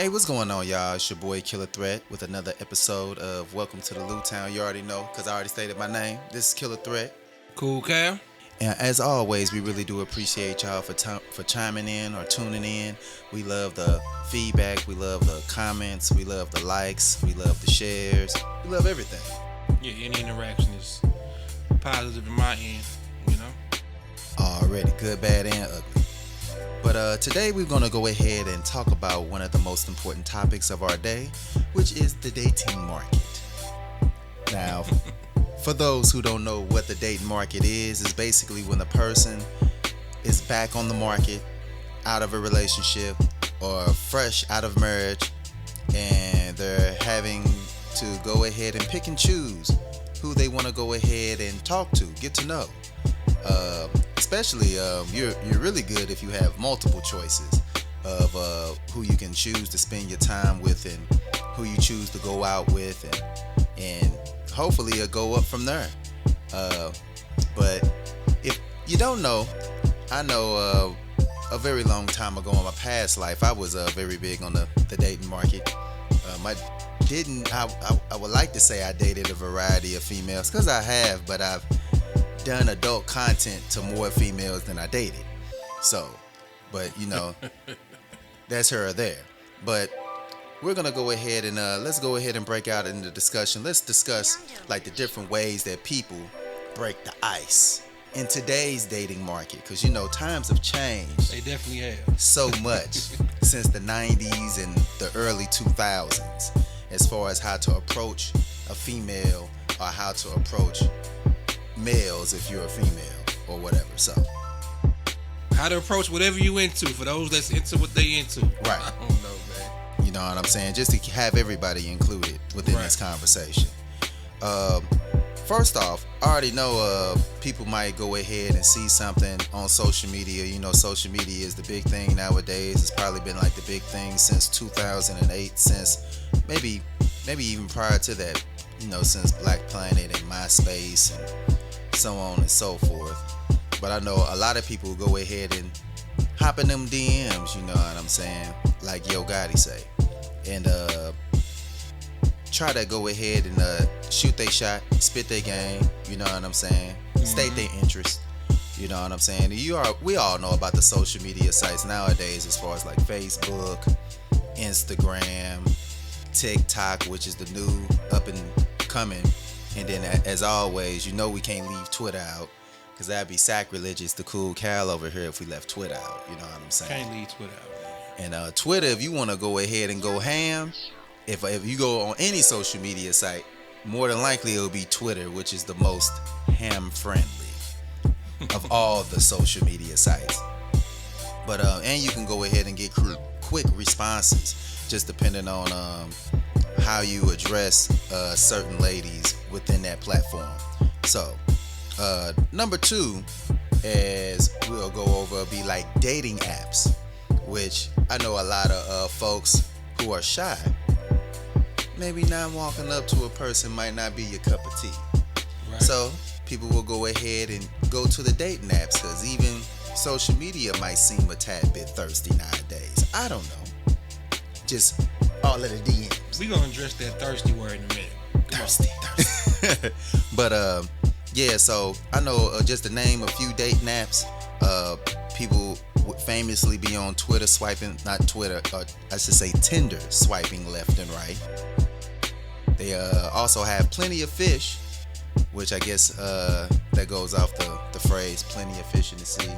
Hey, what's going on, y'all? It's your boy Killah Threat with another episode of Welcome to the Lou Town. You already know, because I already stated my name. This is Killah Threat. Cool Cal. And as always, we really do appreciate y'all for chiming in or tuning in. We love the feedback. We love the comments. We love the likes. We love the shares. We love everything. Yeah, any interaction is positive in my end, you know? Already good, bad, and ugly. But today we're going to go ahead and talk about one of the most important topics of our day, which is the dating market. Now, for those who don't know what the dating market is basically when a person is back on the market, out of a relationship, or fresh out of marriage, and they're having to go ahead and pick and choose who they want to go ahead and talk to, get to know. Especially, you're really good if you have multiple choices of who you can choose to spend your time with and who you choose to go out with, and hopefully it'll go up from there. But if you don't know, I know a very long time ago in my past life, I was very big on the dating market. I would like to say I dated a variety of females, because I have, but I've done adult content to more females than I dated. So, but you know, that's here or there. But we're gonna go ahead and let's go ahead and break out into discussion. Let's discuss like the different ways that people break the ice in today's dating market, because you know times have changed. They definitely have. So much since the 90s and the early 2000s as far as how to approach a female or how to approach males if you're a female or whatever. So how to approach whatever you into for those that's into what they into. Right. I don't know, man. You know what I'm saying? Just to have everybody included within this conversation. First off, I already know people might go ahead and see something on social media. You know, social media is the big thing nowadays. It's probably been like the big thing since 2008, since maybe even prior to that, you know, since Black Planet and MySpace and so on and so forth. But I know a lot of people go ahead and hop in them DMs, you know what I'm saying, like Yo Gotti say, and try to go ahead and shoot their shot, spit their game, you know what I'm saying, state their interest, you know what I'm saying. We all know about the social media sites nowadays, as far as like Facebook, Instagram, TikTok, which is the new up and coming. And then as always, you know we can't leave Twitter out, because that'd be sacrilegious to Cool Cal over here if we left Twitter out, you know what I'm saying. Can't leave Twitter out. And Twitter, if you want to go ahead and go ham, if you go on any social media site, more than likely it'll be Twitter, which is the most ham friendly of all the social media sites. But and you can go ahead and get quick responses, just depending on how you address certain ladies within that platform. So number two, as we'll go over, be like dating apps, which I know a lot of folks who are shy, maybe not walking up to a person might not be your cup of tea. Right. So people will go ahead and go to the dating apps, because even social media might seem a tad bit thirsty nowadays. I don't know. Just all of the DMs. We gonna address that thirsty word in a minute. Thirsty. But yeah, so I know just to name a few dating apps, people would famously be on Twitter swiping, not Twitter, I should say Tinder swiping left and right. They also have Plenty of Fish, which I guess that goes off the phrase plenty of fish in the sea.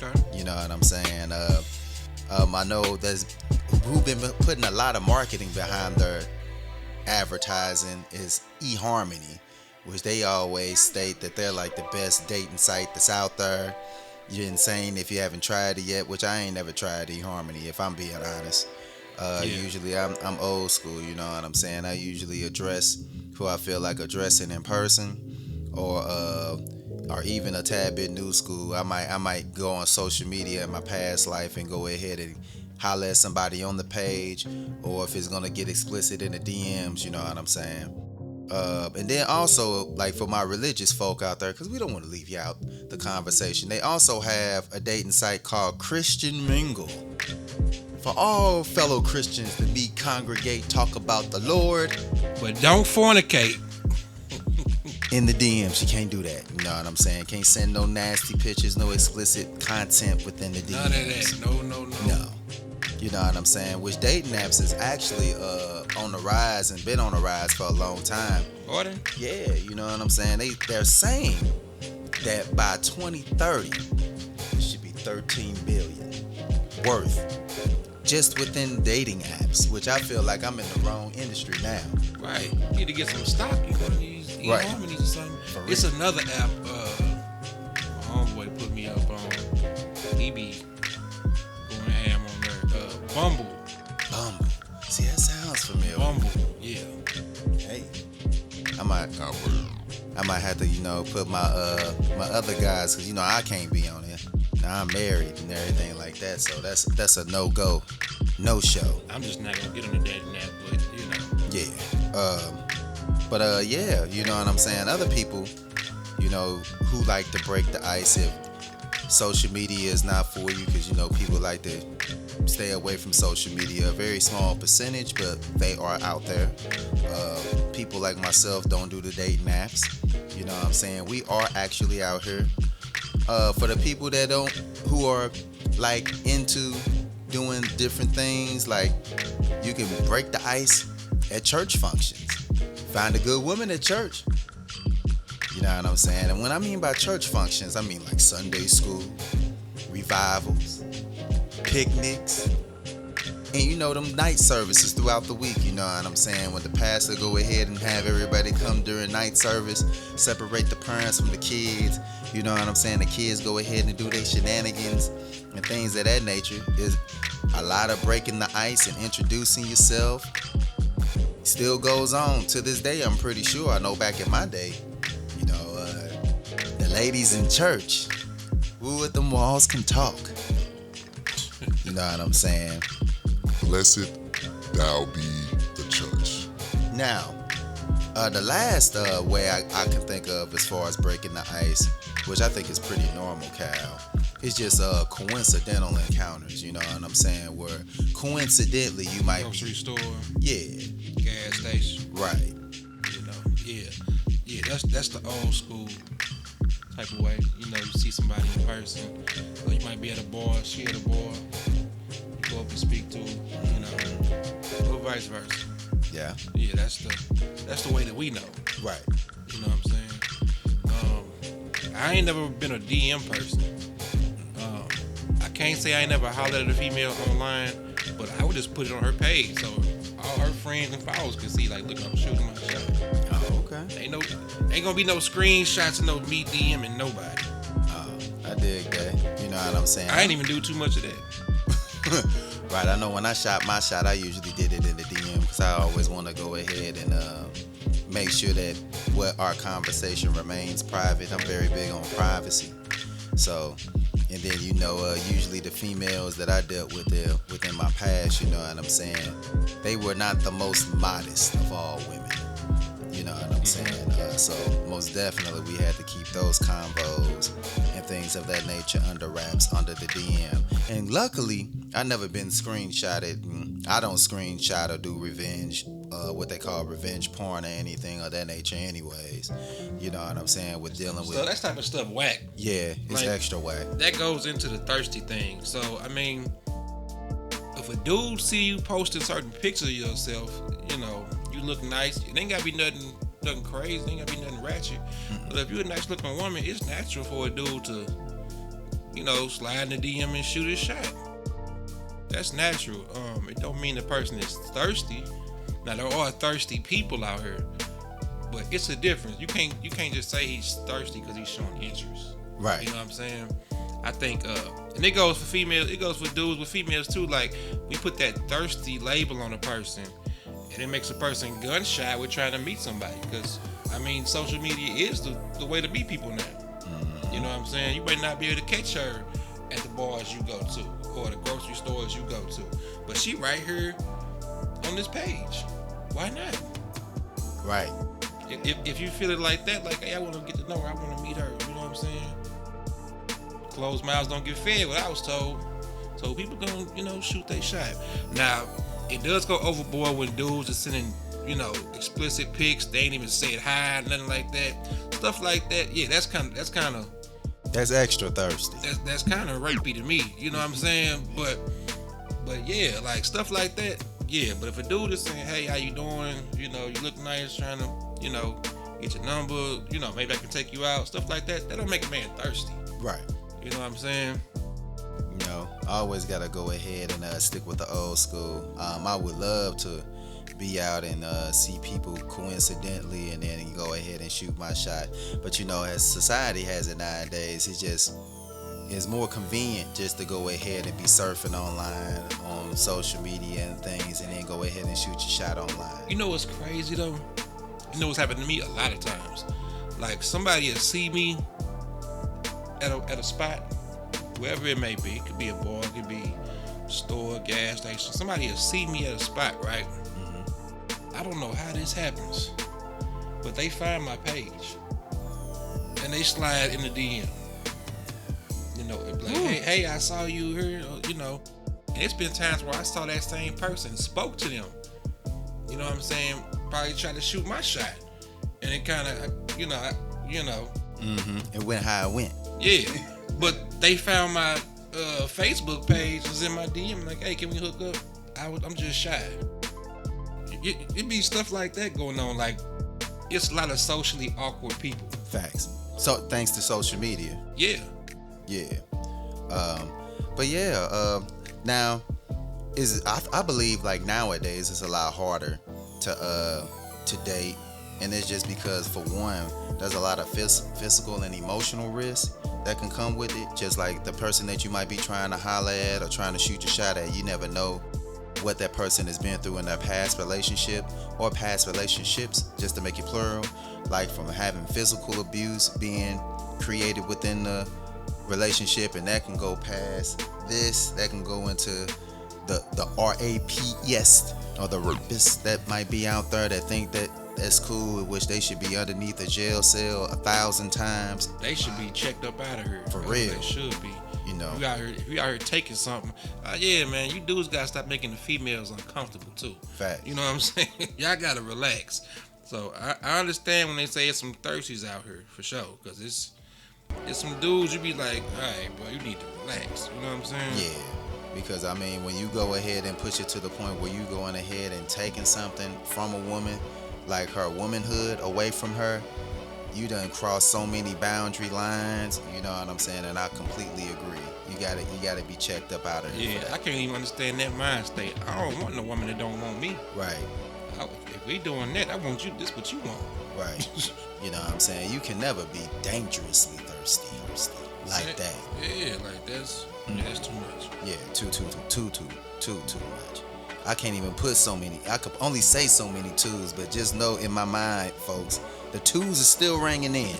Okay. You know what I'm saying? I know there's who've been putting a lot of marketing behind their advertising is eHarmony, which they always state that they're like the best dating site that's out there. You're insane if you haven't tried it yet, which I ain't never tried eHarmony, if I'm being honest. Usually I'm old school, you know what I'm saying? I usually address who I feel like addressing in person, or even a tad bit new school. I might go on social media in my past life and go ahead and holler at somebody on the page, or if it's gonna get explicit in the DMs, you know what I'm saying. And then also, like for my religious folk out there, because we don't want to leave you out the conversation, they also have a dating site called Christian Mingle. for all fellow Christians to meet, congregate, talk about the Lord. But don't fornicate. In the DMs, you can't do that. You know what I'm saying? Can't send no nasty pictures, no explicit content within the DMs. None of that. No. No. You know what I'm saying? Which dating apps is actually on the rise and been on the rise for a long time. Order? Yeah, you know what I'm saying? They're saying that by 2030, it should be 13 billion worth just within dating apps, which I feel like I'm in the wrong industry now. Right. You need to get some stock. You know, these harmonies or something. It's another app. My homeboy put me up on. He be going ham on there. Bumble. See, that sounds familiar. Bumble. Yeah. Hey, I might have to, put my other guys, cause I can't be on it. Now I'm married and everything like that, so that's a no-go, no-show. I'm just not gonna get on the dating app, but Yeah. Yeah, you know what I'm saying? Other people, who like to break the ice if social media is not for you, because people like to stay away from social media. A very small percentage, but they are out there. People like myself don't do the dating apps. You know what I'm saying? We are actually out here. For the people that who are like into doing different things, like you can break the ice at church functions. Find a good woman at church. You know what I'm saying? And when I mean by church functions, I mean like Sunday school, revivals, picnics, and them night services throughout the week. You know what I'm saying? When the pastor go ahead and have everybody come during night service, separate the parents from the kids. You know what I'm saying? The kids go ahead and do their shenanigans and things of that nature. Is a lot of breaking the ice and introducing yourself. Still goes on to this day, I'm pretty sure. I know back in my day, the ladies in church, who at them walls can talk. You know what I'm saying? Blessed thou be the church. Now, the last way I can think of as far as breaking the ice, which I think is pretty normal, Cal, is just coincidental encounters. You know what I'm saying? Where coincidentally you might grocery store. Yeah. Gas station. Right. Yeah. That's the old school type of way. You see somebody in person, or you might be at a bar, she at a bar. You go up and speak to her, or vice versa. Yeah. Yeah, that's the way that we know. Right. You know what I'm saying? I ain't never been a DM person. I can't say I ain't never hollered at a female online, but I would just put it on her page so all her friends and followers can see, like, look, I'm shooting my shot. Oh, okay. Ain't gonna be no screenshots of no me DMing nobody. Oh, I dig that. You know what I'm saying? I ain't even do too much of that. Right, I know when I shot my shot, I usually did it in the DM because I always want to go ahead and make sure that our conversation remains private. I'm very big on privacy. So, and then usually the females that I dealt with within my past, you know what I'm saying, they were not the most modest of all women. You know what I'm saying? So most definitely we had to keep those combos and things of that nature under wraps, under the DM. And luckily, I never been screenshotted. I don't screenshot or do revenge, what they call revenge porn or anything of that nature anyways. You know what I'm saying? With dealing with... So that type of stuff whack. Yeah, it's like, extra whack. That goes into the thirsty thing. So, I mean, if a dude see you posting certain pictures of yourself, you look nice. It ain't got to be nothing crazy. It ain't got to be nothing ratchet. Mm-hmm. But if you're a nice looking woman, it's natural for a dude to, slide in the DM and shoot his shot. That's natural. It don't mean the person is thirsty. Now, there are thirsty people out here, but it's a difference. You can't just say he's thirsty because he's showing interest. Right. You know what I'm saying? I think, and it goes for females, it goes for dudes with females too. Like, we put that thirsty label on a person, and it makes a person gun shy with trying to meet somebody. Because, social media is the way to meet people now. Mm-hmm. You know what I'm saying? You might not be able to catch her at the bars you go to or the grocery stores you go to, but she right here on this page. Why not? Right. If you feel it like that, like, hey, I want to get to know her, I want to meet her, you know what I'm saying? Closed mouths don't get fed, what I was told. So people gonna, shoot their shot. Now, it does go overboard when dudes are sending, explicit pics. They ain't even said hi, nothing like that. Stuff like that. Yeah, that's kind of. That's extra thirsty. That's kind of rapey to me. You know what I'm saying? But yeah, like stuff like that. Yeah, but if a dude is saying, "Hey, how you doing? You look nice," trying to, get your number. Maybe I can take you out. Stuff like that. That don't make a man thirsty. Right. You know what I'm saying? I always gotta go ahead and stick with the old school. I would love to be out and see people coincidentally, and then go ahead and shoot my shot. But as society has it nowadays, it's more convenient just to go ahead and be surfing online on social media and things, and then go ahead and shoot your shot online. You know what's crazy though? You know what's happened to me a lot of times? Like somebody will see me at a spot, wherever it may be. It could be a bar, it could be a store, gas station. Somebody will see me at a spot, right? I don't know how this happens, but they find my page and they slide in the DM. It's like, hey, I saw you here, And it's been times where I saw that same person, spoke to them. You know what I'm saying? Probably tried to shoot my shot, and it kind of, It went how it went. Yeah, but they found my Facebook page was in my DM. Like, hey, can we hook up? I'm just shy. It be stuff like that going on. Like, it's a lot of socially awkward people. Facts. So thanks to social media. Yeah. But yeah, now I believe like nowadays it's a lot harder to date, and it's just because, for one, there's a lot of physical and emotional risk that can come with it. Just like the person that you might be trying to holler at or trying to shoot your shot at, you never know what that person has been through in their past relationship or past relationships, just to make it plural, like from having physical abuse being created within the relationship, and that can go past this, that can go into the raps or the rapists that might be out there that think that that's cool, which they should be underneath a jail cell 1,000 times. They should be checked up out of here. For real. They should be. You out here taking something. Yeah, man, you dudes gotta stop making the females uncomfortable too. Fact. You know what I'm saying? Y'all gotta relax. So I understand when they say it's some thirsties out here, for sure, because it's some dudes you be like, all right, bro, you need to relax. You know what I'm saying? Yeah. Because when you go ahead and push it to the point where you going ahead and taking something from a woman, like her womanhood, away from her, you done crossed so many boundary lines. You know what I'm saying? And I completely agree. You gotta be checked up out of here. Yeah, I can't even understand that mind state. I don't want no woman that don't want me. Right. If we doing that, I want you. This what you want. Right. You know what I'm saying? You can never be dangerously thirsty like that. Yeah, like that's too much. Yeah, too much. I can't even put so many. I could only say so many twos, but just know in my mind, folks, the twos are still ringing in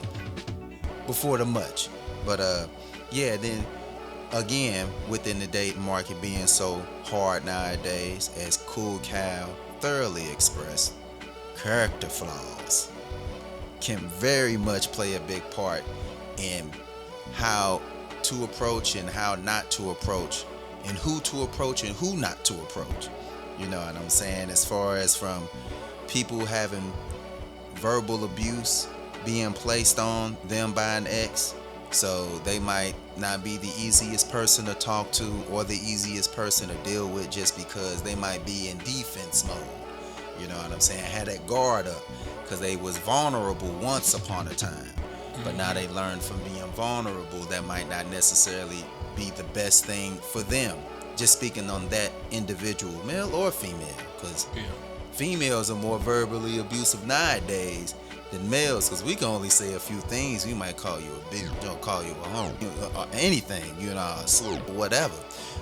before the much. But yeah, then again, within the dating market being so hard nowadays, as Cool Cal thoroughly expressed, character flaws can very much play a big part in how to approach and how not to approach, and who to approach and who not to approach. You know what I'm saying? As far as from people having verbal abuse being placed on them by an ex, so they might not be the easiest person to talk to or the easiest person to deal with, just because they might be in defense mode. You know what I'm saying? Had that guard up because they was vulnerable once upon a time, but now they learned from being vulnerable that might not necessarily be the best thing for them. Just speaking on that individual, male or female, because females are more verbally abusive nowadays than males, because we can only say a few things. We might call you a bitch, don't call you a home, or anything, a sloop, whatever.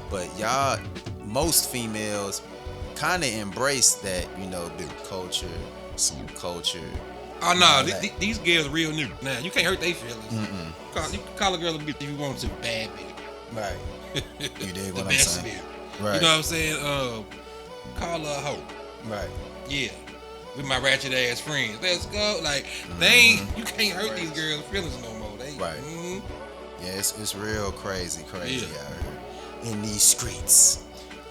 But y'all, most females kind of embrace that, big culture, some culture. Oh no, these girls real new. Now you can't hurt their feelings. You can call a girl a bitch if you want to, bad bitch. Right. You dig what I'm best saying? Bitch. Right. You know what I'm saying? Call her a hoe. Right. Yeah. With my ratchet ass friends. Let's go. Like they ain't. You can't hurt these girls' feelings no more. They. Right. Yeah, it's real crazy out here. in these streets.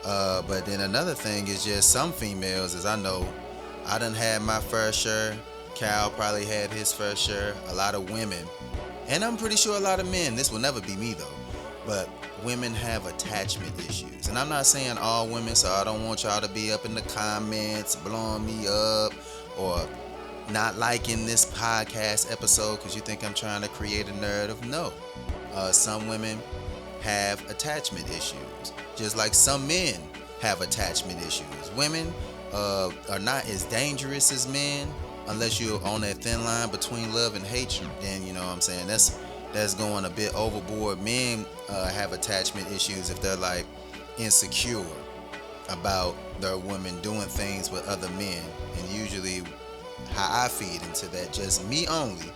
But then another thing is just some females, as I know, I done had my fair share. Cal probably had his fair share. A lot of women, and I'm pretty sure a lot of men. This will never be me though, but women have attachment issues. And I'm not saying all women, so I don't want y'all to be up in the comments blowing me up or not liking this podcast episode because you think I'm trying to create a narrative. No. Some women have attachment issues, just like some men have attachment issues. Women are not as dangerous as men unless you're on that thin line between love and hatred. Then you know what I'm saying, that's going a bit overboard. Men have attachment issues if they're like insecure about their women doing things with other men. And usually how I feed into that, just me only,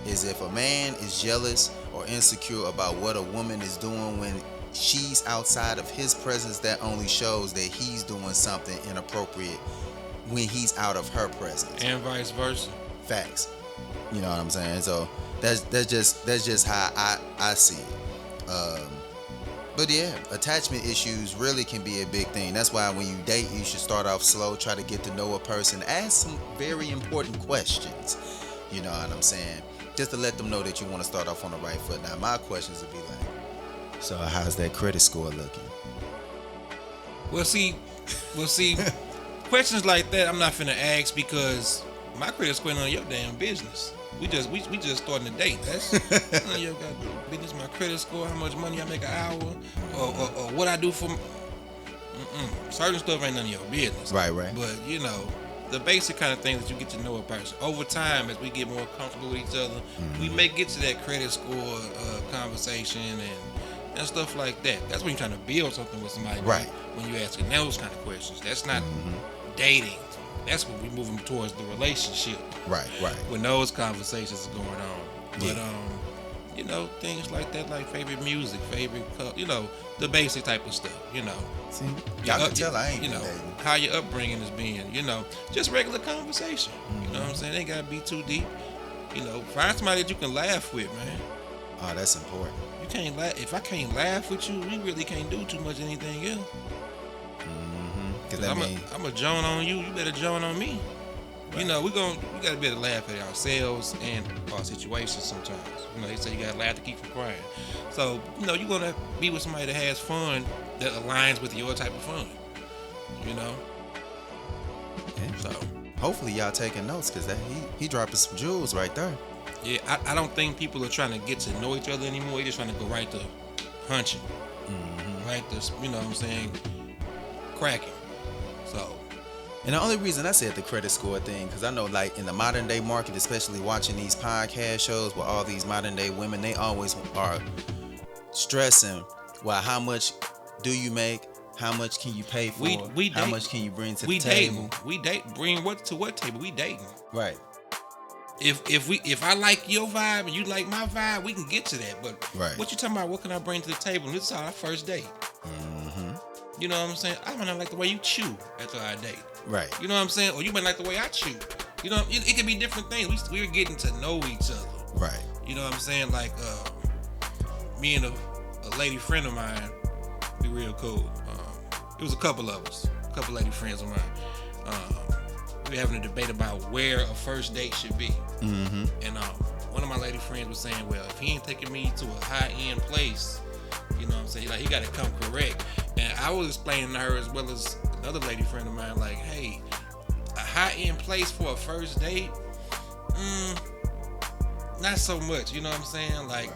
is if a man is jealous or insecure about what a woman is doing when she's outside of his presence, that only shows that he's doing something inappropriate when he's out of her presence, and vice versa. Facts. You know what I'm saying? So that's just how I see it. But yeah, attachment issues really can be a big thing. That's why when you date, you should start off slow, try to get to know a person, ask some very important questions. You know what I'm saying? Just to let them know that you want to start off on the right foot. Now, my questions would be like, so how's that credit score looking? We'll see. Questions like that I'm not finna ask because my credit score ain't none of your damn business. We just starting a date. That's none of your goddamn business. My credit score, how much money I make an hour, or what I do for. Certain stuff ain't none of your business. Right. But you know, the basic kind of things that you get to know a person over time as we get more comfortable with each other. We may get to that credit score conversation and stuff like that. That's when you're trying to build something with somebody. Right. When you're asking those kind of questions, that's not dating. That's when we're moving towards the relationship. Right. When those conversations are going on. But you know, things like that, like favorite music, favorite you know, the basic type of stuff, you know. See, y'all can tell I ain't you know, dating. how your upbringing is being, you know, just regular conversation. You know what I'm saying? It ain't gotta be too deep. You know, find somebody that you can laugh with, man. Oh, that's important. You can't laugh. If I can't laugh with you, we really can't do too much anything else. Cause I'm a joan on you. You better joan on me. Right. You know, we gotta be able to laugh at ourselves and our situations sometimes. You know, they say you gotta laugh to keep from crying. So, you know, you're gonna be with somebody that has fun that aligns with your type of fun. You know? Yeah. So hopefully y'all taking notes, cause that he dropping some jewels right there. Yeah, I don't think people are trying to get to know each other anymore. They're just trying to go right to punching. Right to, you know what I'm saying, cracking. So, and the only reason I said the credit score thing, because I know like in the modern day market, especially watching these podcast shows with all these modern day women, they always are stressing, well, how much do you make? How much can you pay for? How much can you bring to the table? We date. Bring what to what table? We dating. Right. If I like your vibe and you like my vibe, we can get to that. But what you talking about? What can I bring to the table? This is our first date. You know what I'm saying? I might not like the way you chew after our date. Right. You know what I'm saying? Or you might like the way I chew. You know, it could be different things. We're getting to know each other. Right. You know what I'm saying? Like me and a lady friend of mine, we real cool. It was a couple of us, a couple lady friends of mine. We were having a debate about where a first date should be. And one of my lady friends was saying, well, if he ain't taking me to a high-end place, you know what I'm saying, like he got to come correct. And I was explaining to her, as well as another lady friend of mine, like, hey, a high-end place for a first date, not so much, you know what I'm saying? Like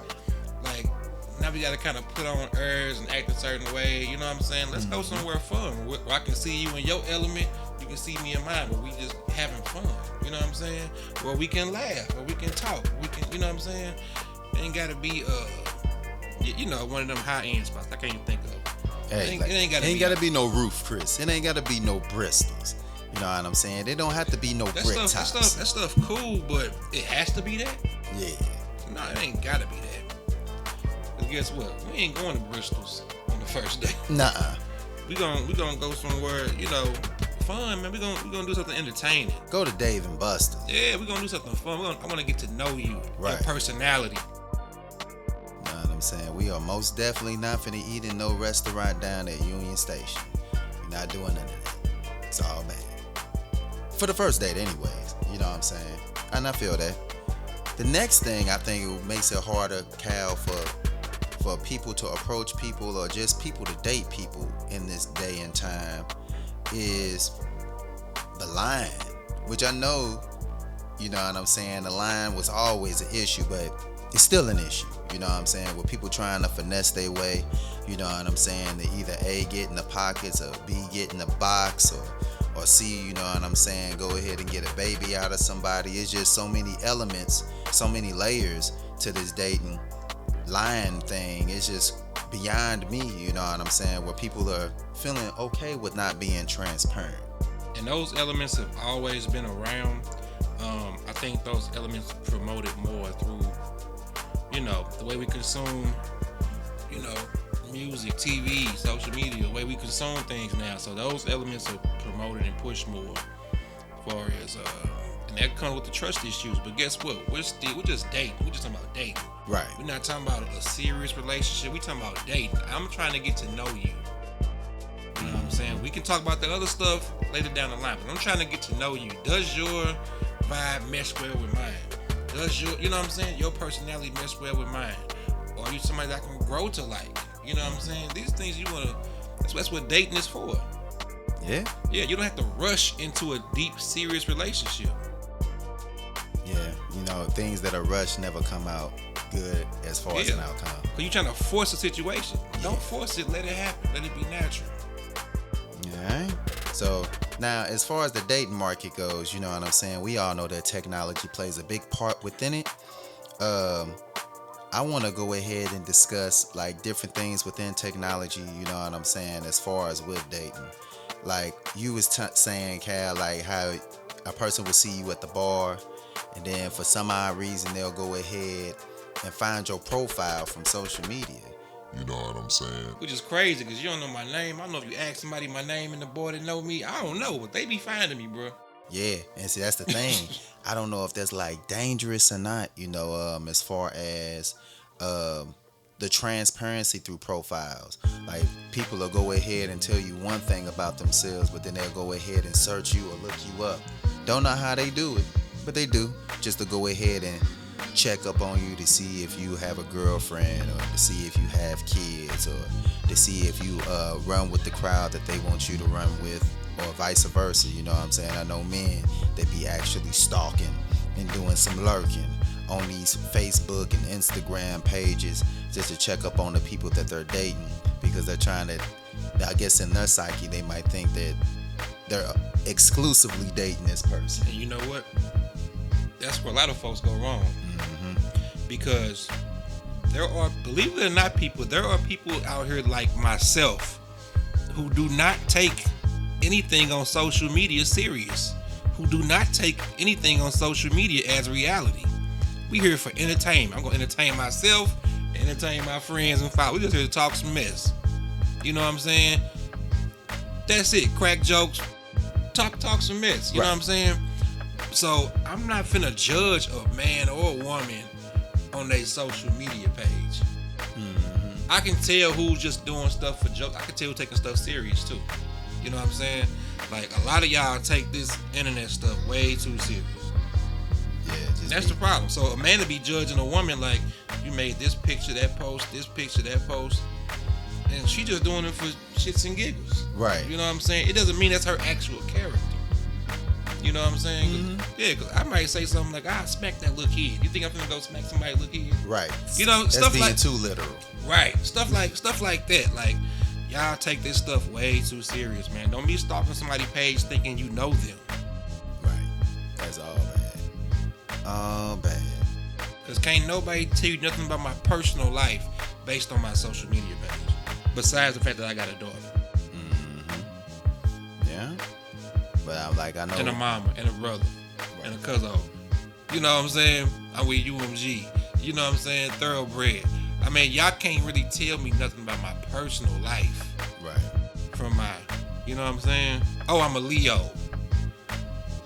now we got to kind of put on airs and act a certain way, you know what I'm saying? Let's go somewhere fun where I can see you in your element, you can see me in mine, where we just having fun, you know what I'm saying? Where we can laugh, where we can talk, we can, you know what I'm saying? It ain't got to be, you know, one of them high-end spots I can't even think of. Hey, it ain't gotta be no roof, Chris. It ain't gotta be no Bristols. You know what I'm saying? They don't have to be no brick tops. That stuff cool, but it has to be that? Yeah. No, it ain't gotta be that. Cause guess what? We ain't going to Bristol's on the first day. Nuh-uh. We gonna go somewhere, you know, fun, man. We gonna do something entertaining. Go to Dave and Buster's. Yeah, we gonna do something fun. I wanna get to know you, right. Your personality. Know what I'm I'm saying? We are most definitely not finna eat in no restaurant down at Union Station. We're not doing none of that. It's all bad. For the first date anyways, you know what I'm saying? And I feel that. The next thing I think it makes it harder, Cal, for people to approach people or just people to date people in this day and time is the line, which I know, you know what I'm saying, the line was always an issue, but it's still an issue, you know what I'm saying, with people trying to finesse their way, you know what I'm saying, to either A, get in the pockets, or B, get in the box, or C, you know what I'm saying, go ahead and get a baby out of somebody. It's just so many elements, so many layers to this dating line thing. It's just beyond me, you know what I'm saying, where people are feeling okay with not being transparent. And those elements have always been around. I think those elements promoted more through, you know, the way we consume, you know, music, TV, social media, the way we consume things now. So those elements are promoted and pushed more as far as and that comes with the trust issues. But guess what? We're just dating. We're just talking about dating. Right. We're not talking about a serious relationship. We're talking about dating. I'm trying to get to know you. You know what I'm saying? We can talk about the other stuff later down the line, but I'm trying to get to know you. Does your vibe mesh well with mine? Does your, you know what I'm saying, your personality mesh well with mine? Or are you somebody that I can grow to like? You know what I'm saying? These things you want to, that's what dating is for. Yeah? Yeah, you don't have to rush into a deep, serious relationship. Yeah, you know, things that are rushed never come out good as far as an outcome. Because you're trying to force a situation. Don't force it, let it happen. Let it be natural. Alright. So now as far as the dating market goes, you know what I'm saying, we all know that technology plays a big part within it. I want to go ahead and discuss like different things within technology, you know what I'm saying, as far as with dating. Like you was saying, Cal, like how a person will see you at the bar and then for some odd reason they'll go ahead and find your profile from social media. You know what I'm saying? Which is crazy because you don't know my name. I don't know if you ask somebody my name and the boy that know me. I don't know, but they be finding me, bro. Yeah, and see that's the thing. I don't know if that's like dangerous or not, you know, as far as the transparency through profiles. Like people will go ahead and tell you one thing about themselves, but then they'll go ahead and search you or look you up. Don't know how they do it, but they do, just to go ahead and check up on you to see if you have a girlfriend or to see if you have kids or to see if you run with the crowd that they want you to run with or vice versa, you know what I'm saying? I know men that be actually stalking and doing some lurking on these Facebook and Instagram pages just to check up on the people that they're dating because they're trying to, I guess in their psyche they might think that they're exclusively dating this person. And you know what? That's where a lot of folks go wrong. Because there are, believe it or not, there are people out here like myself who do not take anything on social media serious, who do not take anything on social media as reality. We here for entertainment. I'm going to entertain myself, entertain my friends and followers. We just here to talk some mess. You know what I'm saying? That's it. Crack jokes. Talk some mess. You know what I'm saying? So I'm not finna judge a man or a woman on their social media page. I can tell who's just doing stuff for jokes. I can tell who's taking stuff serious too. You know what I'm saying? Like a lot of y'all take this internet stuff way too serious. Yeah, that's the problem. So a man to be judging a woman like you made this picture, that post, this picture, that post, and she just doing it for shits and giggles. Right. You know what I'm saying? It doesn't mean that's her actual character. You know what I'm saying? Yeah, because I might say something like, "I smack that little kid." You think I'm gonna go smack somebody little kid? Right. You know, that's stuff being like too literal. Right. Stuff like that. Like y'all take this stuff way too serious, man. Don't be stalking somebody's page thinking you know them. Right. That's all bad. All bad. Cause can't nobody tell you nothing about my personal life based on my social media page. Besides the fact that I got a daughter. Yeah. But I know. And a mama, and a brother, and a cousin. You know what I'm saying? I'm with UMG. You know what I'm saying? Thoroughbred. I mean, y'all can't really tell me nothing about my personal life. Right. From my, you know what I'm saying? Oh, I'm a Leo.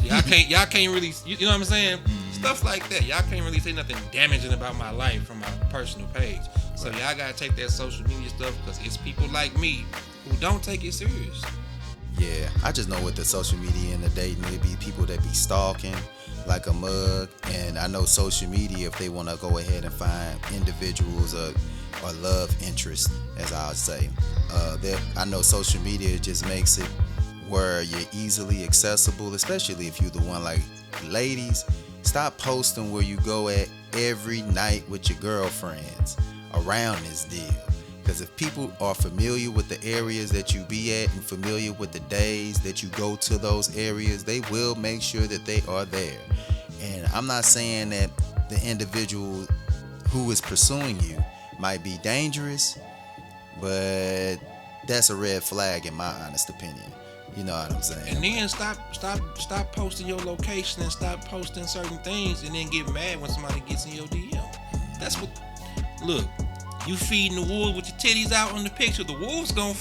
Y'all can't really, you know what I'm saying? Stuff like that. Y'all can't really say nothing damaging about my life from my personal page. So y'all gotta take that social media stuff because it's people like me who don't take it serious. Yeah, I just know with the social media and the dating, it be people that be stalking like a mug. And I know social media, if they want to go ahead and find individuals or love interest, as I would say, I know social media just makes it where you're easily accessible, especially if you're the one like ladies. Stop posting where you go at every night with your girlfriends around this deal. Because if people are familiar with the areas that you be at and familiar with the days that you go to those areas, they will make sure that they are there. And I'm not saying that the individual who is pursuing you might be dangerous, but that's a red flag in my honest opinion. You know what I'm saying? And then stop posting your location and stop posting certain things and then get mad when somebody gets in your DM. That's what. Look, you feeding the wolves with your titties out on the picture. The wolves gonna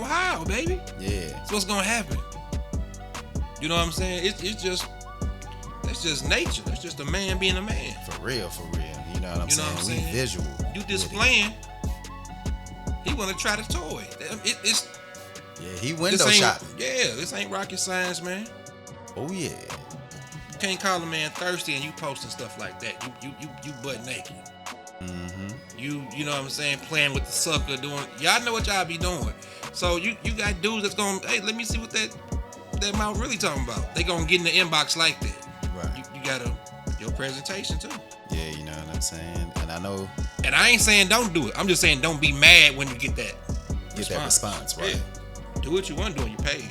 howl, baby. Yeah. That's what's gonna happen. You know what I'm saying? It's just that's just nature. That's just a man being a man. For real. You know what I'm saying? We visual. You displaying. He wanna try the toy. It's. Yeah, he window shopping. Yeah, this ain't rocket science, man. Oh yeah. You can't call a man thirsty and you posting stuff like that. You butt naked. Mm-hmm. You know what I'm saying? Playing with the sucker, doing. Y'all know what y'all be doing. So you got dudes that's gonna, hey, let me see what that mouth really talking about. They gonna get in the inbox like that. Right. You got your presentation too. Yeah, you know what I'm saying. And I know. And I ain't saying don't do it. I'm just saying don't be mad when you get that. Response, right? Yeah. Do what you want to do on your page.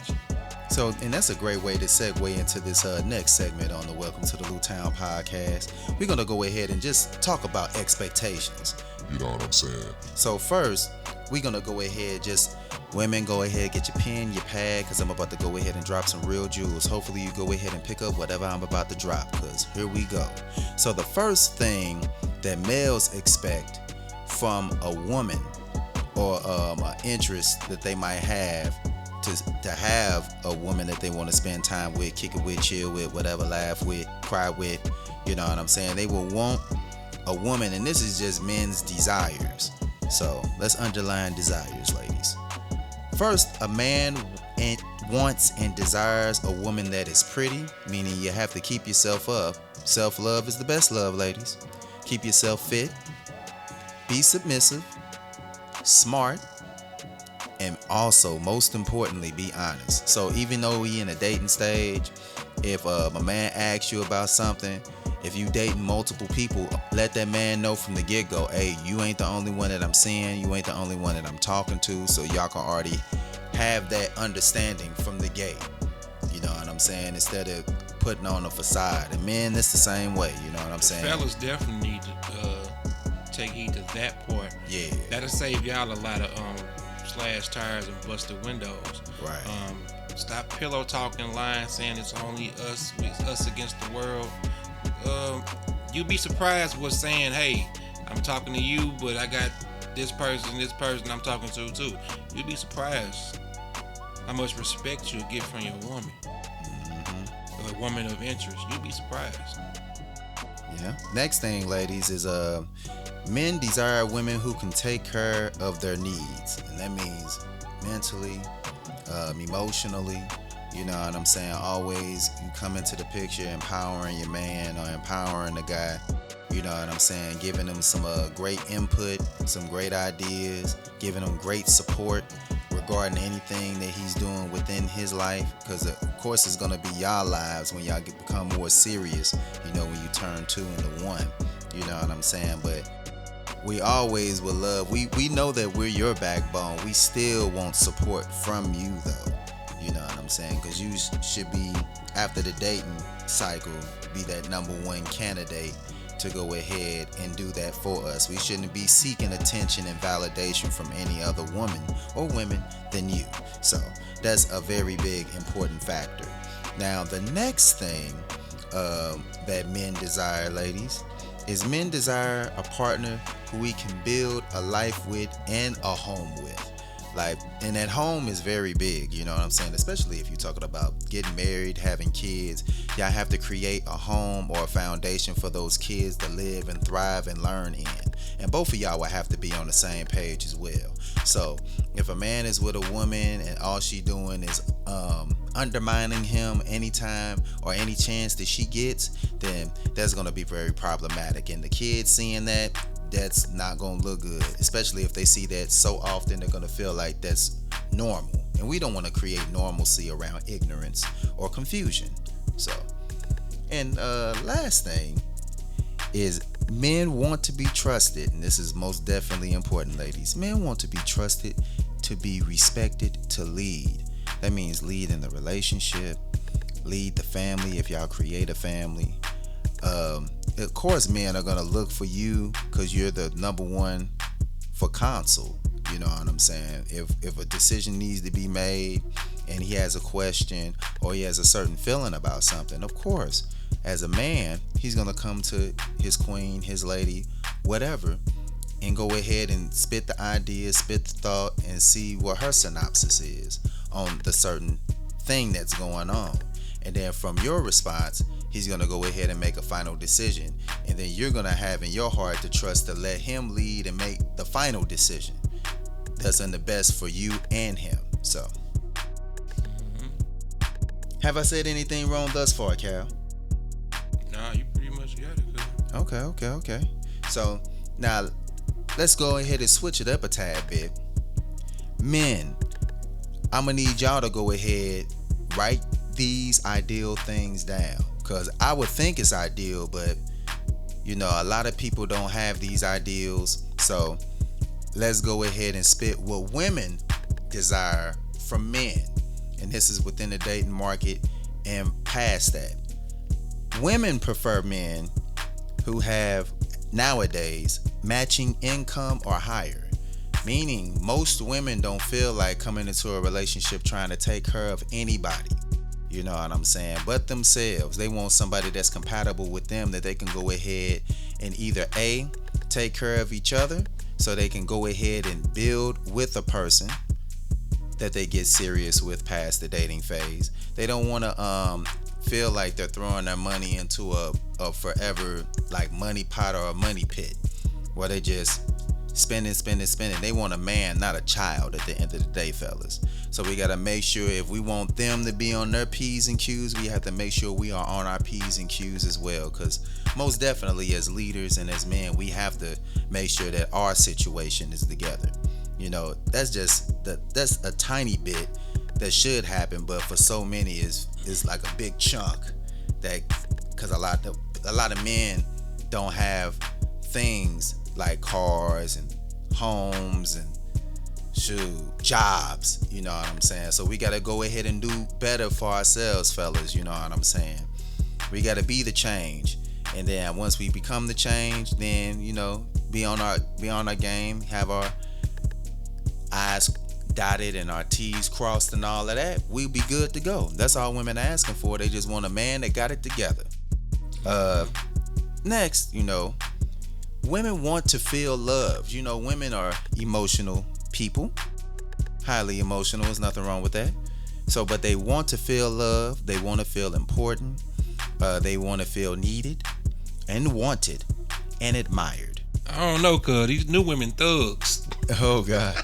So, and that's a great way to segue into this next segment on the Welcome to the Lewtown podcast. We're going to go ahead and just talk about expectations. You know what I'm saying? So first, we're going to go ahead, women, go ahead, get your pen, your pad, because I'm about to go ahead and drop some real jewels. Hopefully you go ahead and pick up whatever I'm about to drop, because here we go. So the first thing that males expect from a woman or an interest that they might have to have a woman that they want to spend time with, kick it with, chill with, whatever, laugh with, cry with, you know what I'm saying? They will want a woman, and this is just men's desires. So let's underline desires, ladies. First, a man wants and desires a woman that is pretty, meaning you have to keep yourself up. Self-love is the best love, ladies. Keep yourself fit, be submissive, smart, and also, most importantly, be honest. So even though we in a dating stage, if a man asks you about something, if you dating multiple people, let that man know from the get-go, hey, you ain't the only one that I'm seeing, you ain't the only one that I'm talking to, so y'all can already have that understanding from the gate. You know what I'm saying? Instead of putting on a facade. And men, it's the same way, you know what I'm saying? Fellas definitely need to take heed to that part. Yeah. That'll save y'all a lot of slash tires and busted windows. Right. Stop pillow talking, lying, saying it's only us against the world. You'd be surprised what's saying, hey, I'm talking to you, but I got this person I'm talking to too. You'd be surprised how much respect you'll get from your woman. Mm-hmm. A woman of interest. You'd be surprised. Yeah. Next thing, ladies, is men desire women who can take care of their needs, and that means mentally, emotionally. You know what I'm saying? Always you come into the picture empowering your man or empowering the guy. You know what I'm saying? Giving him some great input, some great ideas, giving him great support regarding anything that he's doing within his life. Because of course it's gonna be y'all lives when y'all become more serious. You know, when you turn 2 into 1. You know what I'm saying? But we always will love. We know that we're your backbone. We still want support from you though. You know what I'm saying? Because you should be, after the dating cycle, be that number 1 candidate to go ahead and do that for us. We shouldn't be seeking attention and validation from any other woman or women than you. So that's a very big important factor. Now the next thing that men desire, ladies, is men desire a partner who we can build a life with and a home with. Like, and that home is very big, you know what I'm saying? Especially if you're talking about getting married, having kids. Y'all have to create a home or a foundation for those kids to live and thrive and learn in. and both of y'all will have to be on the same page as well. So if a man is with a woman and all she doing is undermining him anytime or any chance that she gets, then that's going to be very problematic. And the kids seeing that, that's not going to look good, especially if they see that so often. They're going to feel like that's normal, and we don't want to create normalcy around ignorance or confusion. So, and last thing is, men want to be trusted, and this is most definitely important, ladies. Men want to be trusted, to be respected, to lead. That means lead in the relationship, lead the family if y'all create a family. Of course, men are gonna look for you because you're the number one for counsel. You know what I'm saying? If a decision needs to be made and he has a question or he has a certain feeling about something, of course, as a man, he's gonna come to his queen, his lady, whatever, and go ahead and spit the idea, spit the thought, and see what her synopsis is on the certain thing that's going on. And then from your response, he's gonna go ahead and make a final decision. And then you're gonna have in your heart the trust to let him lead and make the final decision that's in the best for you and him. So, have I said anything wrong thus far, Cal? Nah, you pretty much got it. Okay. So now let's go ahead and switch it up a tad bit. Men, I'm gonna need y'all to go ahead, write these ideal things down, because I would think it's ideal, but you know, a lot of people don't have these ideals. So let's go ahead and spit what women desire from men, and this is within the dating market and past that. Women prefer men who have nowadays matching income or higher, meaning most women don't feel like coming into a relationship trying to take care of anybody, you know what I'm saying, but themselves. They want somebody that's compatible with them, that they can go ahead and either A, take care of each other so they can go ahead and build with a person that they get serious with past the dating phase. They don't want to feel like they're throwing their money into a forever like money pot or a money pit where they just spending. They want a man, not a child, at the end of the day, fellas. So we got to make sure, if we want them to be on their P's and Q's, we have to make sure we are on our P's and Q's as well, because most definitely as leaders and as men, we have to make sure that our situation is together. You know, that's a tiny bit that should happen, but for so many is like a big chunk, that because a lot of men don't have things like cars and homes and jobs, you know what I'm saying? So we got to go ahead and do better for ourselves, fellas, you know what I'm saying? We got to be the change, and then once we become the change, then, you know, be on our game, have our I's dotted and our T's crossed and all of that, we'll be good to go. That's all women are asking for. They just want a man that got it together. Next, you know, women want to feel loved. You know, women are emotional people, highly emotional. There's nothing wrong with that. So, but they want to feel loved. They want to feel important. They want to feel needed and wanted and admired. I don't know, cuz these new women thugs. Oh, God.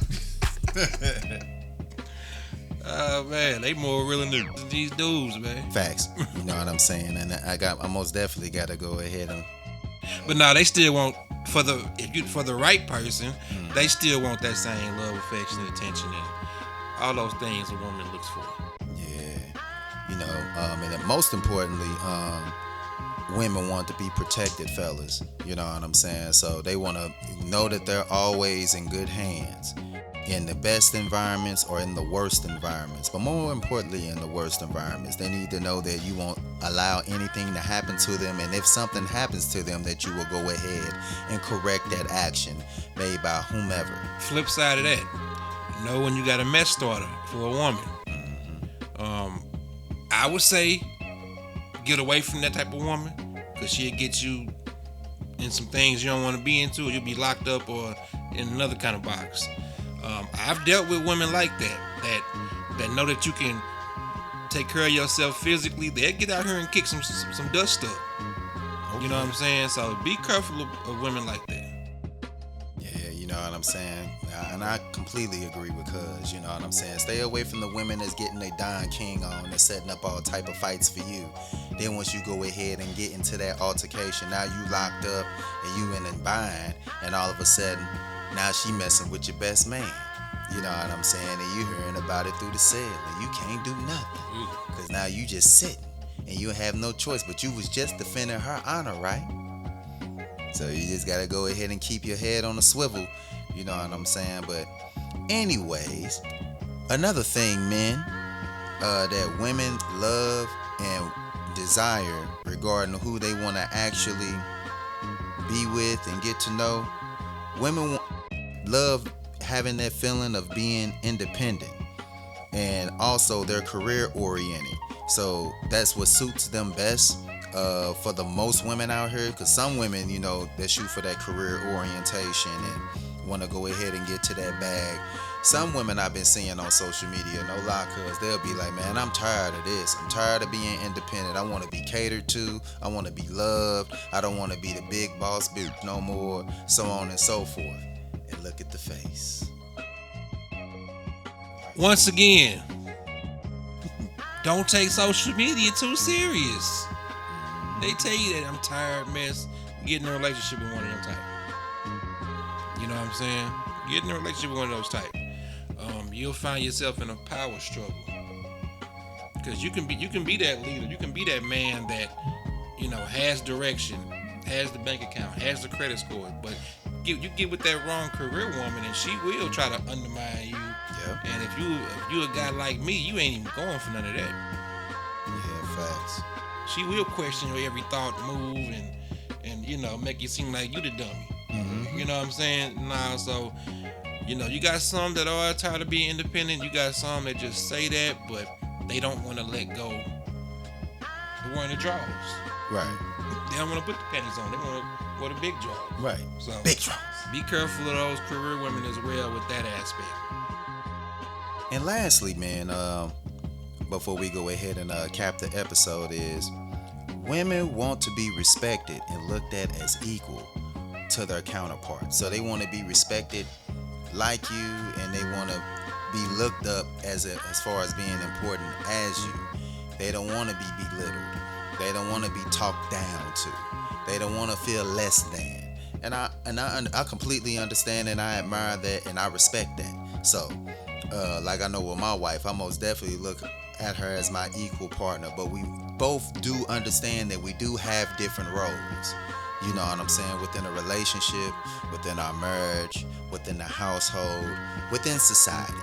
Oh man, they more real than these dudes, man. Facts. You know what I'm saying? And I most definitely got to go ahead and. But nah, they still want for the right person, they still want that same love, affection, and attention, and all those things a woman looks for. Yeah, you know, and then most importantly, women want to be protected, fellas. You know what I'm saying? So they want to know that they're always in good hands, in the best environments or in the worst environments. But more importantly, in the worst environments, they need to know that you won't allow anything to happen to them. And if something happens to them, that you will go ahead and correct that action made by whomever. Flip side of that, you know, when you got a mess starter for a woman, I would say get away from that type of woman, because she'll get you in some things you don't want to be into. You'll be locked up or in another kind of box. I've dealt with women like that know that you can take care of yourself physically. They'll get out here and kick some dust up. Okay. You know what I'm saying? So be careful of women like that. know what I'm saying? And I completely agree with Cuz, you know what I'm saying? Stay away from the women that's getting their Don King on and setting up all type of fights for you. Then once you go ahead and get into that altercation, now you locked up and you in a bind, and all of a sudden, now she messing with your best man. You know what I'm saying? And you hearing about it through the cell, and you can't do nothing. Because now you just sitting, and you have no choice, but you was just defending her honor, right? So you just gotta go ahead and keep your head on a swivel, you know what I'm saying? But anyways, another thing, men, that women love and desire regarding who they want to actually be with and get to know, women love having that feeling of being independent, and also they're career oriented. So that's what suits them best. For the most women out here, because some women, you know, they shoot for that career orientation and want to go ahead and get to that bag. Some women I've been seeing on social media, no lie, cuz they'll be like, man, I'm tired of this. I'm tired of being independent. I want to be catered to. I want to be loved. I don't want to be the big boss bitch no more, so on and so forth. And look at the face. Once again, don't take social media too serious. They tell you that I'm tired, miss. Get in a relationship with one of them type. You know what I'm saying? Get in a relationship with one of those type. You'll find yourself in a power struggle. Because you can be that leader. You can be that man that, you know, has direction, has the bank account, has the credit score. But you get with that wrong career woman, and she will try to undermine you. Yep. And if you a guy like me, you ain't even going for none of that. Yeah, facts. She will question your every thought, move, and you know, make you seem like you the dummy. Mm-hmm. You know what I'm saying? Nah, so, you know, you got some that are tired of being independent. You got some that just say that, but they don't want to let go of wearing the drawers. Right. They don't want to put the panties on. They want to wear the big drawers. Right. So Big drawers. be careful of those career women as well with that aspect. And lastly, man, before we go ahead and cap the episode, is women want to be respected and looked at as equal to their counterparts. So they want to be respected like you, and they want to be looked up as far as being important as you. They don't want to be belittled. They don't want to be talked down to. They don't want to feel less than. And I completely understand, and I admire that, and I respect that. So, like I know with my wife, I most definitely look at her as my equal partner, but we both do understand that we do have different roles. You know what I'm saying? Within a relationship, within our marriage, within the household, within society.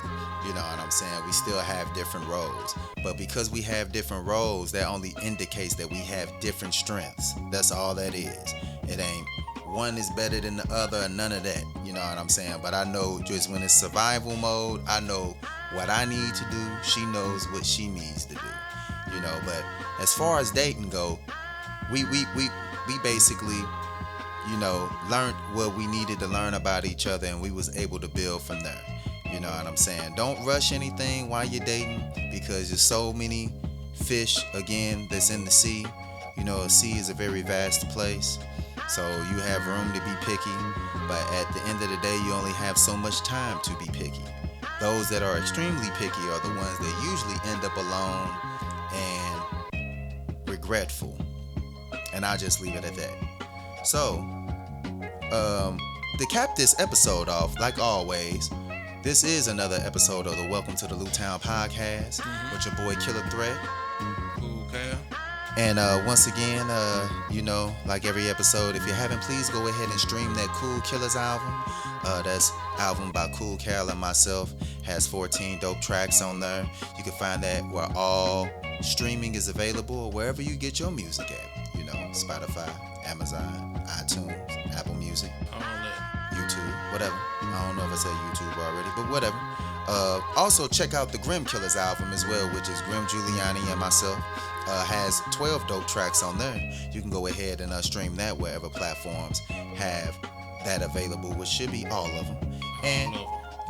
You know what I'm saying? We still have different roles. But because we have different roles, that only indicates that we have different strengths. That's all that is. It ain't one is better than the other or none of that. You know what I'm saying? But I know just when it's survival mode, I know what I need to do. She knows what she needs to do. You know, but as far as dating go, we basically, you know, learned what we needed to learn about each other, and we was able to build from there. You know what I'm saying? Don't rush anything while you're dating, because there's so many fish, again, that's in the sea. You know, a sea is a very vast place, so you have room to be picky, but at the end of the day, you only have so much time to be picky. Those that are extremely picky are the ones that usually end up alone and regretful. And I'll just leave it at that. So, to cap this episode off, like always, this is another episode of the Welcome to the Lewtown podcast with your boy Killah Threat Cool Cal. And once again, you know, like every episode, if you haven't, please go ahead and stream that CoolKillahz album. That's album by Cool Cal and myself. Has 14 dope tracks on there. You can find that where all streaming is available, or wherever you get your music at. You know, Spotify, Amazon, iTunes, Apple Music, All that. YouTube, whatever. I don't know if I said YouTube already, but whatever. Also, check out the GrimKillahz album as well, which is Grim Guiliani and myself. Has 12 dope tracks on there. You can go ahead and stream that wherever platforms have that available, which should be all of them.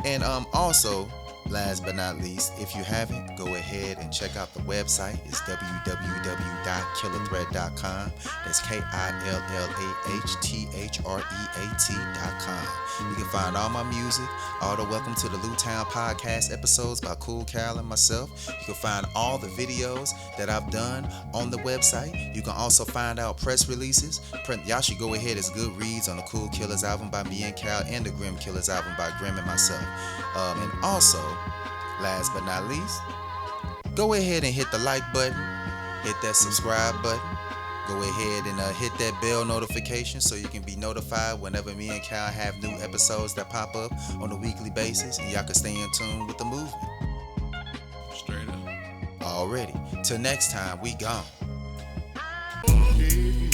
And also, Last but not least, if you haven't, go ahead and check out the website. It's www.killahthreat.com. That's KILLAHTHREAT.com. You can find all my music, all the Welcome to the Lewtown podcast episodes by Cool Cal and myself. You can find all the videos that I've done on the website. You can also find out press releases. Y'all should go ahead. It's good reads on the CoolKillahz album by me and Cal and the GrimKillahz album by Grim and myself. And also, last but not least, go ahead and hit the like button, hit that subscribe button, go ahead and hit that bell notification so you can be notified whenever me and Cal have new episodes that pop up on a weekly basis, and y'all can stay in tune with the movement. Straight up. Already. Till next time, we gone. Yeah.